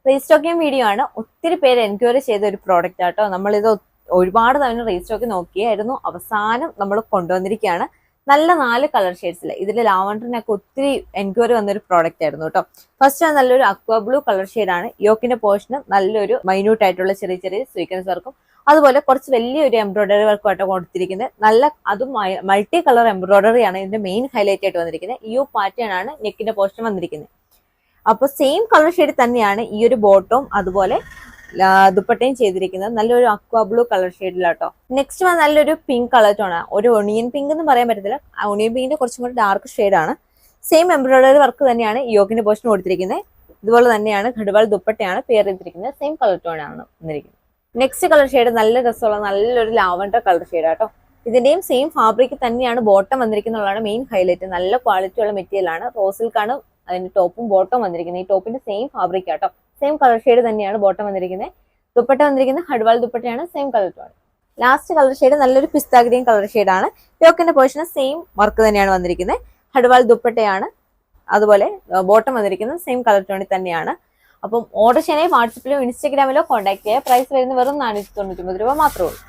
Restocking video ആണ്. ഒത്തിരി പേര് എൻക്വയറി ചെയ്ത ഒരു പ്രോഡക്റ്റ് ആട്ടോ. നമ്മളിത് ഒരുപാട് തവണ റീസ്റ്റോക്ക് നോക്കിയായിരുന്നു. അവസാനം നമ്മൾ കൊണ്ടുവന്നിരിക്കുകയാണ്. നല്ല 4 കളർ ഷെയ്ഡ്സിൽ. ഇതിൽ ലാവണ്ടറിനൊക്കെ ഒത്തിരി എൻക്വയറി വന്നൊരു പ്രോഡക്റ്റ് ആയിരുന്നു കേട്ടോ. ഫസ്റ്റ് നല്ലൊരു അക്വ ബ്ലൂ കളർ ഷെയ്ഡാണ്. യോക്കിന്റെ പോർഷന് നല്ലൊരു മൈന്യൂട്ട് ആയിട്ടുള്ള ചെറിയ ചെറിയ സ്വീക്വൻസ് വർക്കും അതുപോലെ കുറച്ച് വലിയൊരു എംബ്രോയിഡറി വർക്കും ആയിട്ട് കൊടുത്തിരിക്കുന്നത്. നല്ല അതും മൾട്ടി കളർ എംബ്രോയിഡറി ആണ് ഇതിന്റെ മെയിൻ ഹൈലൈറ്റ് ആയിട്ട് വന്നിരിക്കുന്നത്. ഈ പാറ്റേൺ ആണ് നെക്കിന്റെ പോർഷൻ വന്നിരിക്കുന്നത്. അപ്പോൾ സെയിം കളർ ഷെയ്ഡ് തന്നെയാണ് ഈ ഒരു ബോട്ടവും അതുപോലെ ദുപ്പട്ടയും ചെയ്തിരിക്കുന്നത്. നല്ലൊരു അക്വ ബ്ലൂ കളർ ഷെയ്ഡിലാട്ടോ. നെക്സ്റ്റ് നല്ലൊരു പിങ്ക് കളർ ടോൺ ആണ്. ഒരു ഒണിയൻ പിങ്ക് എന്ന് പറയാൻ പറ്റത്തില്ല. ഒണിയൻ പിങ്കിന്റെ കുറച്ചും കൂടി ഡാർക്ക് ഷെയ്ഡാണ്. സെയിം എംബ്രോയിഡറി വർക്ക് തന്നെയാണ് യോക്കിന്റെ പോർഷൻ കൊടുത്തിരിക്കുന്നത്. ഇതുപോലെ തന്നെയാണ് ഘടുവാൾ ദുപ്പട്ടയാണ് പെയർ ചെയ്തിരിക്കുന്നത്. സെയിം കളർ ടോൺ ആണ് വന്നിരിക്കുന്നത്. നെക്സ്റ്റ് കളർ ഷെയ്ഡ് നല്ല രസമുള്ള നല്ലൊരു ലാവണ്ടർ കളർ ഷെയ്ഡാട്ടോ. ഇതിന്റെയും സെയിം ഫാബ്രിക് തന്നെയാണ് ബോട്ടം വന്നിരിക്കുന്നതാണ് മെയിൻ ഹൈലൈറ്റ്. നല്ല ക്വാളിറ്റി ഉള്ള മെറ്റീരിയൽ ആണ്. റോസിൽക്കാണ് അതിന്റെ ടോപ്പും ബോട്ടം വന്നിരിക്കുന്നത്. ഈ ടോപ്പിന്റെ സെയിം ഫാബ്രിക് ആട്ടോ. സെയിം കളർ ഷെയ്ഡ് തന്നെയാണ് ബോട്ടം വന്നിരിക്കുന്നത്. ദുപ്പട്ട വന്നിരിക്കുന്നത് ഹഡ്വാൾ ദുപ്പട്ടയാണ്. Same colour tone. Last colour shade നല്ലൊരു പിസ്ത ഗ്രീൻ കളർ ഷെയ്ഡാണ്. യോക്കിന്റെ പോർഷന് സെയിം വർക്ക് തന്നെയാണ് വന്നിരിക്കുന്നത്. ഹഡ്വാൾ ദുപ്പട്ടയാണ്. അതുപോലെ ബോട്ടം വന്നിരിക്കുന്നത് സെയിം കളർ ടോണിൽ തന്നെയാണ്. അപ്പം ഓർഡർ ചെയ്യാനായി വാട്സപ്പിലോ ഇൻസ്റ്റാഗ്രാമിലോ കോൺടാക്ട് ചെയ്യുക. പ്രൈസ് വരുന്നത് വെറും 499 രൂപ മാത്രമേ ഉള്ളൂ.